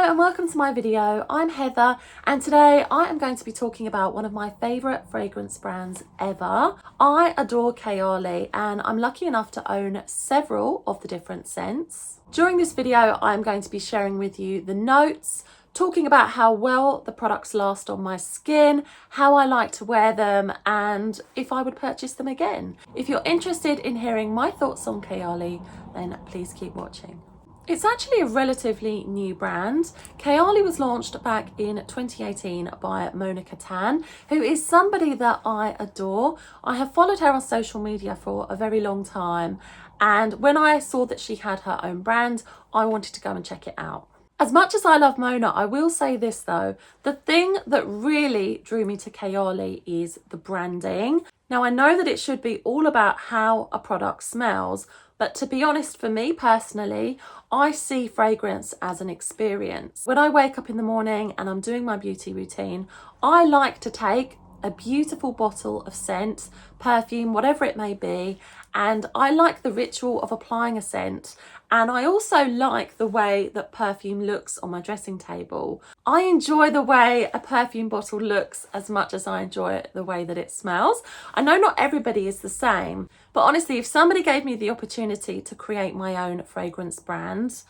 and welcome to my video. I'm Heather and today I am going to be talking about one of my favourite fragrance brands ever. I adore Kayali and I'm lucky enough to own several of the different scents. During this video I'm going to be sharing with you the notes, talking about how well the products last on my skin, how I like to wear them and if I would purchase them again. If you're interested in hearing my thoughts on Kayali, then please keep watching. It's actually a relatively new brand. Kayali was launched back in 2018 by Monica Tan, who is somebody that I adore. I have followed her on social media for a very long time, and when I saw that she had her own brand, I wanted to go and check it out. As much as I love Mona, I will say this though, the thing that really drew me to Kayali is the branding. Now I know that it should be all about how a product smells, but to be honest, for me personally, I see fragrance as an experience. When I wake up in the morning and I'm doing my beauty routine, I like to take a beautiful bottle of scent, perfume, whatever it may be, and I like the ritual of applying a scent, and I also like the way that perfume looks on my dressing table. I enjoy the way a perfume bottle looks as much as I enjoy the way that it smells. I know not everybody is the same, but honestly, if somebody gave me the opportunity to create my own fragrance brand,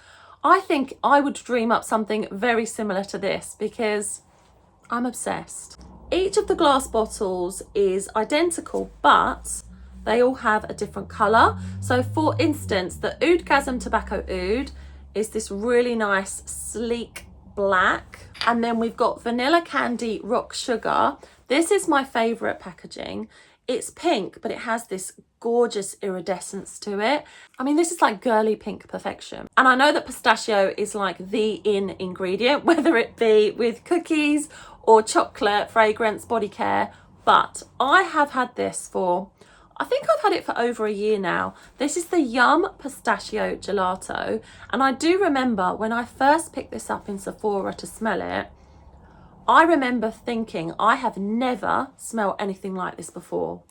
I think I would dream up something very similar to this because I'm obsessed. Each of the glass bottles is identical, but they all have a different colour. So for instance, the Oudgasm Tobacco Oud is this really nice sleek black. And then we've got Vanilla Candy Rock Sugar. This is my favourite packaging. It's pink, but it has this gorgeous iridescence to it. I mean, this is like girly pink perfection. And I know that pistachio is like the in ingredient, whether it be with cookies or chocolate, fragrance, body care. But I have had this for, I think I've had it for over a year now. This is the Yum Pistachio Gelato. And I do remember when I first picked this up in Sephora to smell it, I remember thinking, I have never smelled anything like this before.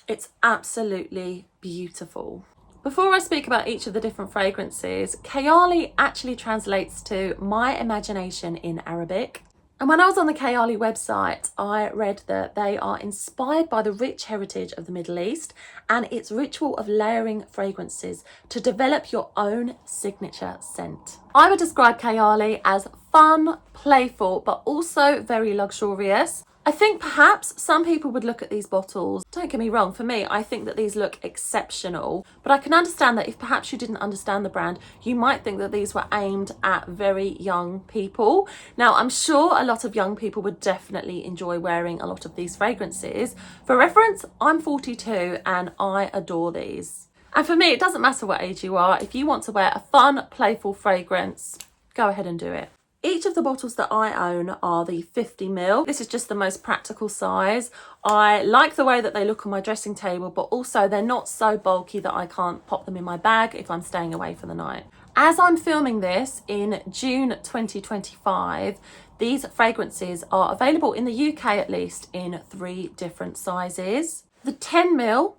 It's absolutely beautiful. Before I speak about each of the different fragrances, Kayali actually translates to my imagination in Arabic. And when I was on the Kayali website, I read that they are inspired by the rich heritage of the Middle East and its ritual of layering fragrances to develop your own signature scent. I would describe Kayali as fun, playful, but also very luxurious. I think perhaps some people would look at these bottles, don't get me wrong, for me, I think that these look exceptional, but I can understand that if perhaps you didn't understand the brand, you might think that these were aimed at very young people. Now, I'm sure a lot of young people would definitely enjoy wearing a lot of these fragrances. For reference, I'm 42 and I adore these. And for me, it doesn't matter what age you are. If you want to wear a fun, playful fragrance, go ahead and do it. Each of the bottles that I own are the 50ml. This is just the most practical size. I like the way that they look on my dressing table, but also they're not so bulky that I can't pop them in my bag if I'm staying away for the night. As I'm filming this in June 2025, these fragrances are available in the UK at least in 3 different sizes. The 10ml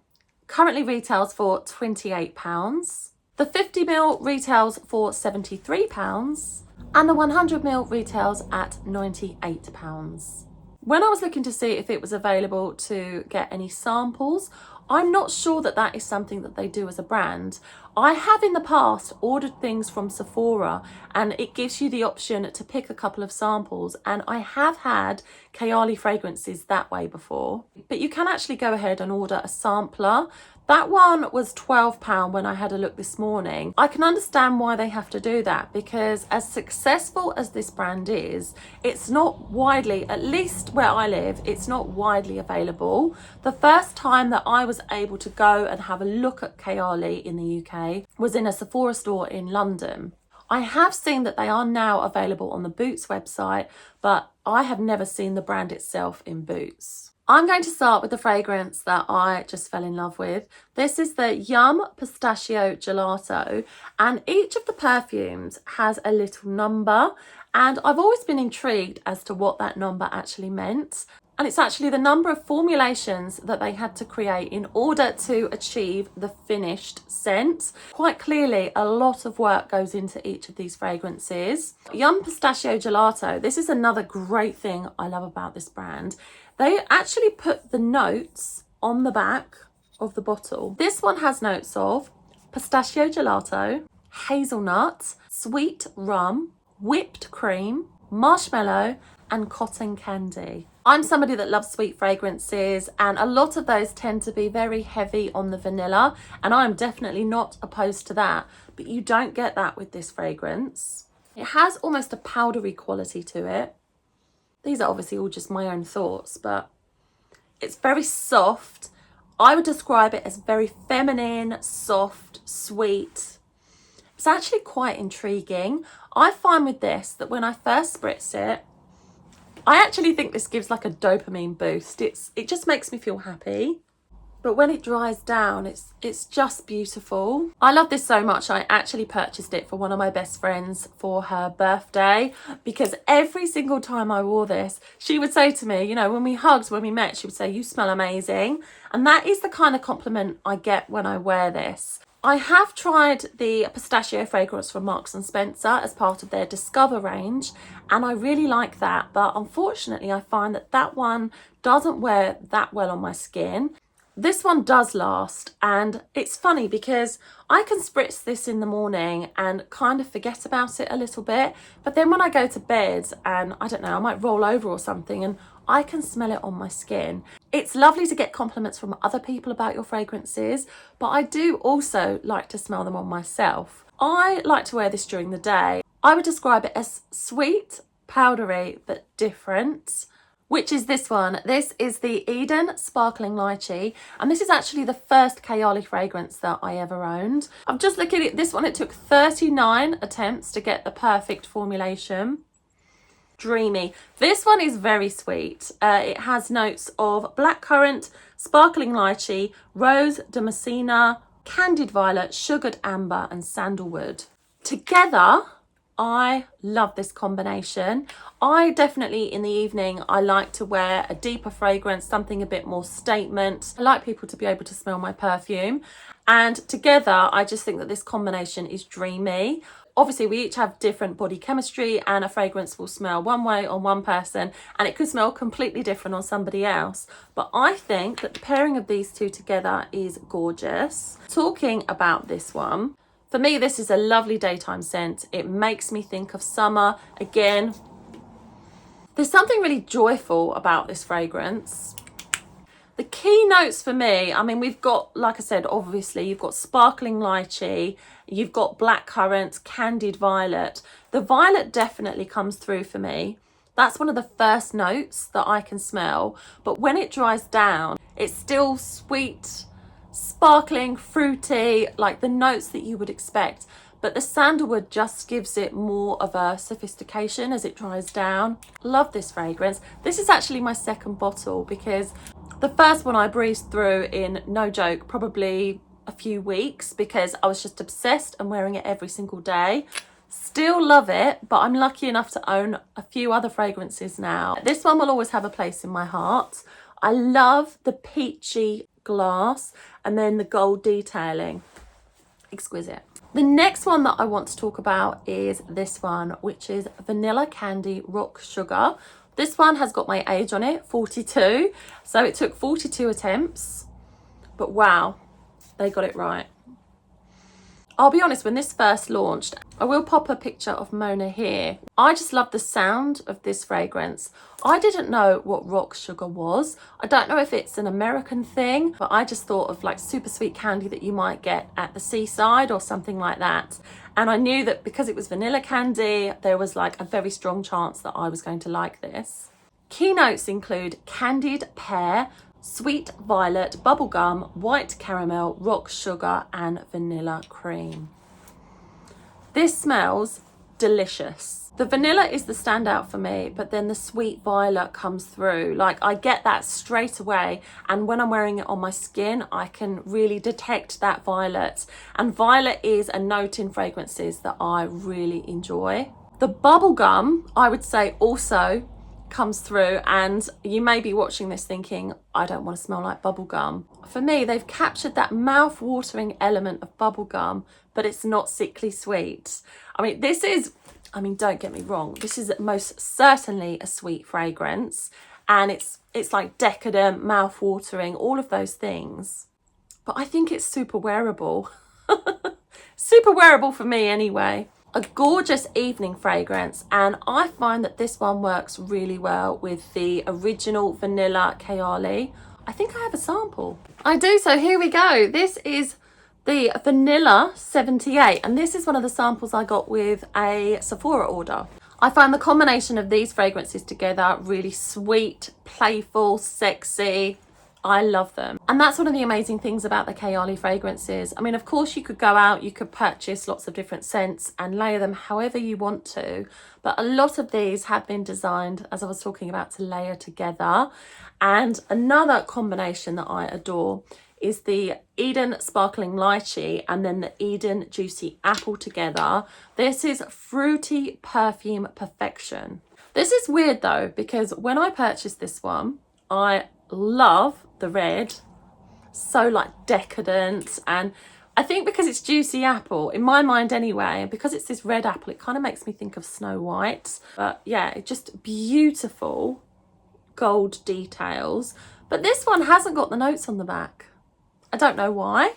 currently retails for £28. The 50ml retails for £73. And the 100ml retails at £98. When I was looking to see if it was available to get any samples, I'm not sure that that is something that they do as a brand. I have in the past ordered things from Sephora and it gives you the option to pick a couple of samples, and I have had Kayali fragrances that way before. But you can actually go ahead and order a sampler. That one was £12 when I had a look this morning. I can understand why they have to do that because as successful as this brand is, it's not widely, at least where I live, it's not widely available. The first time that I was able to go and have a look at Kayali in the UK was in a Sephora store in London. I have seen that they are now available on the Boots website, but I have never seen the brand itself in Boots. I'm going to start with the fragrance that I just fell in love with. This is the Yum Pistachio Gelato, and each of the perfumes has a little number, and I've always been intrigued as to what that number actually meant. And it's actually the number of formulations that they had to create in order to achieve the finished scent. Quite clearly, a lot of work goes into each of these fragrances. Yum Pistachio Gelato, this is another great thing I love about this brand. They actually put the notes on the back of the bottle. This one has notes of pistachio gelato, hazelnut, sweet rum, whipped cream, marshmallow, and cotton candy. I'm somebody that loves sweet fragrances, and a lot of those tend to be very heavy on the vanilla, and I'm definitely not opposed to that, but you don't get that with this fragrance. It has almost a powdery quality to it. These are obviously all just my own thoughts, but it's very soft. I would describe it as very feminine, soft, sweet. It's actually quite intriguing. I find with this that when I first spritz it, I actually think this gives like a dopamine boost. It just makes me feel happy. But when it dries down, it's just beautiful. I love this so much. I actually purchased it for one of my best friends for her birthday, because every single time I wore this, she would say to me, you know, when we hugged, when we met, she would say, "You smell amazing." And that is the kind of compliment I get when I wear this. I have tried the pistachio fragrance from Marks and Spencer as part of their Discover range, and I really like that. But unfortunately, I find that that one doesn't wear that well on my skin. This one does last, and it's funny because I can spritz this in the morning and kind of forget about it a little bit, but then when I go to bed and I don't know, I might roll over or something and I can smell it on my skin. It's lovely to get compliments from other people about your fragrances, but I do also like to smell them on myself. I like to wear this during the day. I would describe it as sweet, powdery, but different. Which is this one. This is the Eden Sparkling Lychee, and this is actually the first Kayali fragrance that I ever owned. I'm just looking at this one. It took 39 attempts to get the perfect formulation. Dreamy. This one is very sweet. It has notes of blackcurrant, sparkling lychee, rose damascena, candied violet, sugared amber, and sandalwood. Together, I love this combination. I definitely, in the evening, I like to wear a deeper fragrance, something a bit more statement. I like people to be able to smell my perfume. And together, I just think that this combination is dreamy. Obviously, we each have different body chemistry, and a fragrance will smell one way on one person and it could smell completely different on somebody else. But I think that the pairing of these two together is gorgeous. Talking about this one, for me, this is a lovely daytime scent. It makes me think of summer. Again, there's something really joyful about this fragrance. The key notes for me, I mean, we've got, like I said, obviously, you've got sparkling lychee, you've got blackcurrant, candied violet. The violet definitely comes through for me. That's one of the first notes that I can smell. But when it dries down, it's still sweet, sparkling, fruity, like the notes that you would expect. But the sandalwood just gives it more of a sophistication as it dries down. Love this fragrance. This is actually my second bottle, because the first one I breezed through in, no joke, probably a few weeks, because I was just obsessed and wearing it every single day. Still love it, but I'm lucky enough to own a few other fragrances now. This one will always have a place in my heart. I love the peachy glass and then the gold detailing. Exquisite. The next one that I want to talk about is this one, which is Vanilla Candy Rock Sugar. This one has got my age on it, 42. So it took 42 attempts, but wow, they got it right. I'll be honest, when this first launched, I will pop a picture of Mona here. I just love the sound of this fragrance. I didn't know what rock sugar was. I don't know if it's an American thing, but I just thought of like super sweet candy that you might get at the seaside or something like that. And I knew that because it was vanilla candy, there was like a very strong chance that I was going to like this. Keynotes include candied pear, sweet violet, bubblegum, white caramel, rock sugar, and vanilla cream. This smells delicious. The vanilla is the standout for me, but then the sweet violet comes through. Like, I get that straight away, and when I'm wearing it on my skin, I can really detect that violet. And violet is a note in fragrances that I really enjoy. The bubblegum, I would say, also comes through, and you may be watching this thinking, I don't want to smell like bubblegum. For me, they've captured that mouth-watering element of bubblegum, but it's not sickly sweet. I mean, don't get me wrong, this is most certainly a sweet fragrance, and it's like decadent, mouth-watering, all of those things. But I think it's super wearable. Super wearable for me anyway. A gorgeous evening fragrance, and I find that this one works really well with the original vanilla Kayali. I think I have a sample. I do, so here we go. This is the Vanilla 78, and this is one of the samples I got with a Sephora order. I find the combination of these fragrances together really sweet, playful, sexy. I love them. And that's one of the amazing things about the Kayali fragrances. I mean, of course you could go out, you could purchase lots of different scents and layer them however you want to, but a lot of these have been designed, as I was talking about, to layer together. And another combination that I adore is the Eden Sparkling Lychee and then the Eden Juicy Apple together. This is fruity perfume perfection. This is weird though, because when I purchased this one, I love the red, so like decadent, and I think because it's juicy apple in my mind anyway, and because it's this red apple, it kind of makes me think of Snow White. But yeah, it's just beautiful gold details. But this one hasn't got the notes on the back. I don't know why.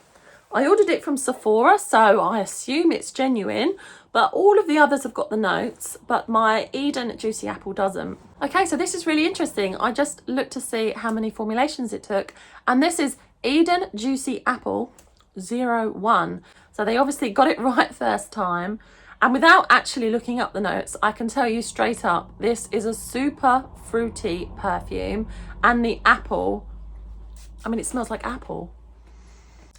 I ordered it from Sephora, so I assume it's genuine, but all of the others have got the notes, but my Eden Juicy Apple doesn't. Okay, so this is really interesting. I just looked to see how many formulations it took, and this is Eden Juicy Apple 01. So they obviously got it right first time. And without actually looking up the notes, I can tell you straight up, this is a super fruity perfume, and the apple, I mean, it smells like apple.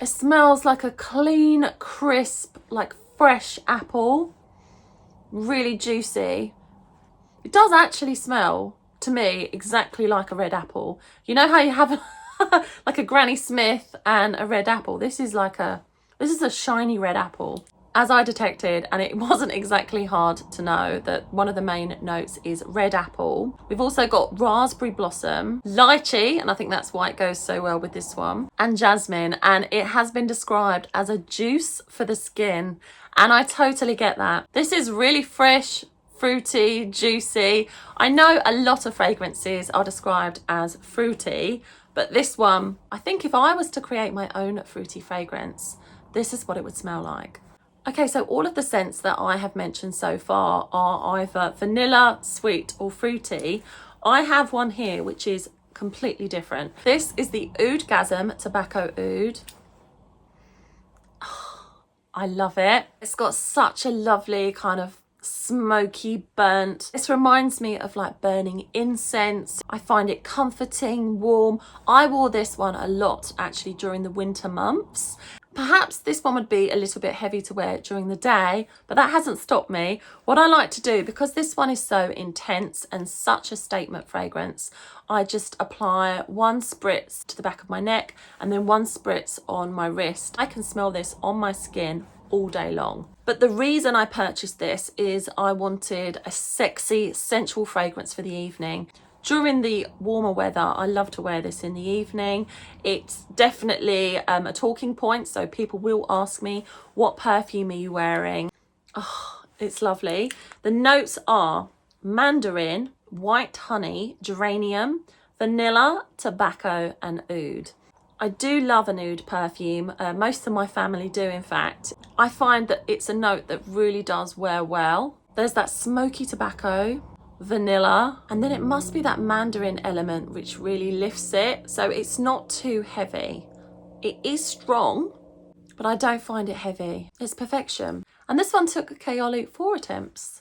It smells like a clean, crisp, like fresh apple, really juicy. It does actually smell, to me, exactly like a red apple. You know how you have like a Granny Smith and a red apple? This is a shiny red apple. As I detected, and it wasn't exactly hard to know, that one of the main notes is red apple. We've also got raspberry blossom, lychee, and I think that's why it goes so well with this one, and jasmine, and it has been described as a juice for the skin, and I totally get that. This is really fresh, fruity, juicy. I know a lot of fragrances are described as fruity, but this one, I think if I was to create my own fruity fragrance, this is what it would smell like. Okay, so all of the scents that I have mentioned so far are either vanilla, sweet, or fruity. I have one here which is completely different. This is the Oudgasm Tobacco Oud. Oh, I love it. It's got such a lovely kind of smoky burnt. This reminds me of like burning incense. I find it comforting, warm. I wore this one a lot actually during the winter months. Perhaps this one would be a little bit heavy to wear during the day, but that hasn't stopped me. What I like to do, because this one is so intense and such a statement fragrance, I just apply one spritz to the back of my neck and then one spritz on my wrist. I can smell this on my skin all day long. But the reason I purchased this is I wanted a sexy, sensual fragrance for the evening. During the warmer weather, I love to wear this in the evening. It's definitely a talking point, so people will ask me, what perfume are you wearing? Oh, it's lovely. The notes are mandarin, white honey, geranium, vanilla, tobacco, and oud. I do love an oud perfume. Most of my family do, in fact. I find that it's a note that really does wear well. There's that smoky tobacco, vanilla, and then it must be that mandarin element which really lifts it, so it's not too heavy. It is strong, but I don't find it heavy. It's perfection. And this one took Kayali 4 attempts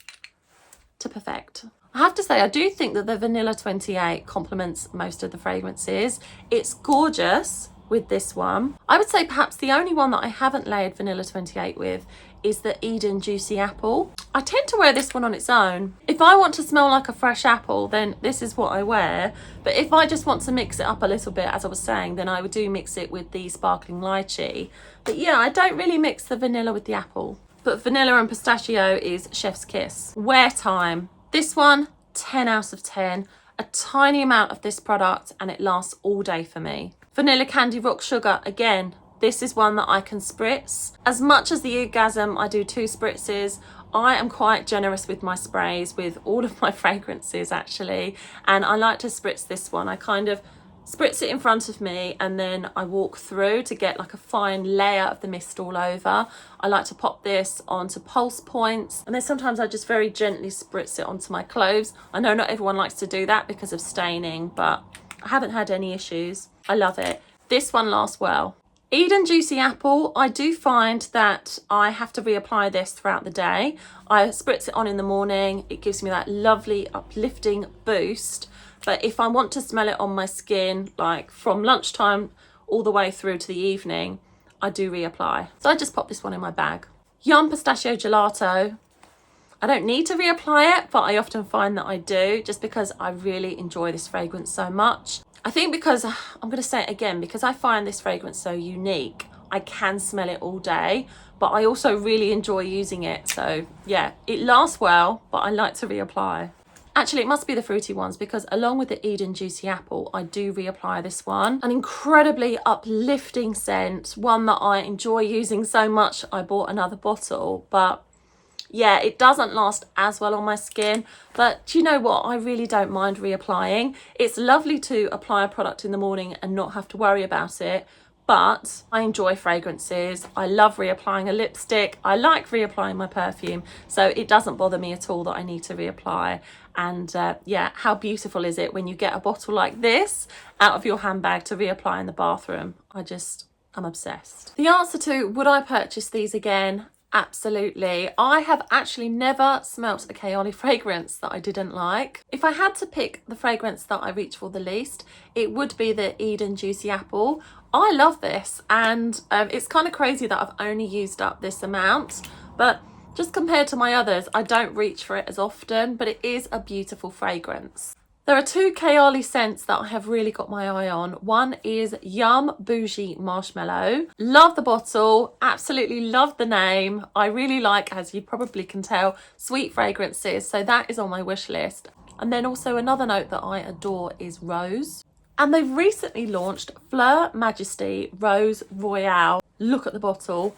to perfect. I have to say, I do think that the Vanilla 28 complements most of the fragrances. It's gorgeous with this one. I would say perhaps the only one that I haven't layered Vanilla 28 with is the Eden Juicy Apple. I tend to wear this one on its own. If I want to smell like a fresh apple, then this is what I wear. But if I just want to mix it up a little bit, as I was saying, then I would do mix it with the Sparkling Lychee. But yeah, I don't really mix the vanilla with the apple. But vanilla and pistachio is chef's kiss. Wear time. This one, 10 out of 10. a tiny amount of this product and it lasts all day for me. Vanilla Candy Rock Sugar, again, this is one that I can spritz. As much as the Orgasm, I do 2 spritzes. I am quite generous with my sprays, with all of my fragrances actually, and I like to spritz this one. I kind of spritz it in front of me and then I walk through to get like a fine layer of the mist all over. I like to pop this onto pulse points, and then sometimes I just very gently spritz it onto my clothes. I know not everyone likes to do that because of staining, but I haven't had any issues. I love it. This one lasts well. Eden Juicy Apple, I do find that I have to reapply this throughout the day. I spritz it on in the morning. It gives me that lovely uplifting boost. But if I want to smell it on my skin, like from lunchtime all the way through to the evening, I do reapply. So I just pop this one in my bag. Yum Pistachio Gelato. I don't need to reapply it, but I often find that I do, just because I really enjoy this fragrance so much. I think because, I'm going to say it again, because I find this fragrance so unique, I can smell it all day, but I also really enjoy using it. So yeah, it lasts well, but I like to reapply. Actually, it must be the fruity ones, because along with the Eden Juicy Apple, I do reapply this one. An incredibly uplifting scent, one that I enjoy using so much I bought another bottle, but yeah, it doesn't last as well on my skin. But do you know what? I really don't mind reapplying. It's lovely to apply a product in the morning and not have to worry about it. But I enjoy fragrances. I love reapplying a lipstick. I like reapplying my perfume. So it doesn't bother me at all that I need to reapply. And yeah, how beautiful is it when you get a bottle like this out of your handbag to reapply in the bathroom? I'm obsessed. The answer to would I purchase these again? Absolutely. I have actually never smelt a Kayali fragrance that I didn't like. If I had to pick the fragrance that I reach for the least, it would be the Eden Juicy Apple. I love this, and it's kind of crazy that I've only used up this amount, but just compared to my others, I don't reach for it as often, but it is a beautiful fragrance. There are 2 Kayali scents that I have really got my eye on. One is Yum Bougie Marshmallow. Love the bottle, absolutely love the name. I really like, as you probably can tell, sweet fragrances, so that is on my wish list. And then also another note that I adore is Rose. And they've recently launched Fleur Majesty Rose Royale. Look at the bottle.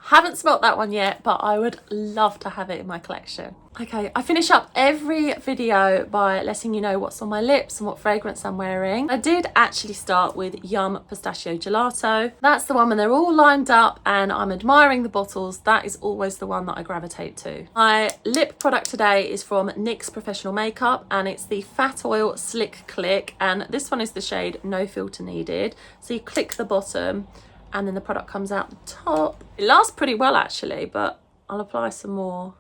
Haven't smelt that one yet, but I would love to have it in my collection. Okay, I finish up every video by letting you know what's on my lips and what fragrance I'm wearing. I did actually start with Yum Pistachio Gelato. That's the one when they're all lined up and I'm admiring the bottles. That is always the one that I gravitate to. My lip product today is from NYX Professional Makeup, and it's the Fat Oil Slick Click, and this one is the shade No Filter Needed. So you click the bottom and then the product comes out the top. It lasts pretty well actually, but I'll apply some more.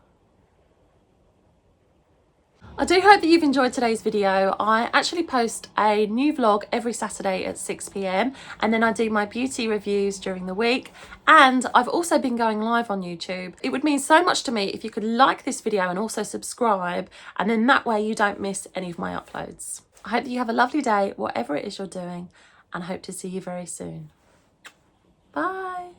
I do hope that you've enjoyed today's video. I actually post a new vlog every Saturday at 6 p.m. and then I do my beauty reviews during the week, and I've also been going live on YouTube. It would mean so much to me if you could like this video and also subscribe, and then that way you don't miss any of my uploads. I hope that you have a lovely day, whatever it is you're doing, and I hope to see you very soon. Bye.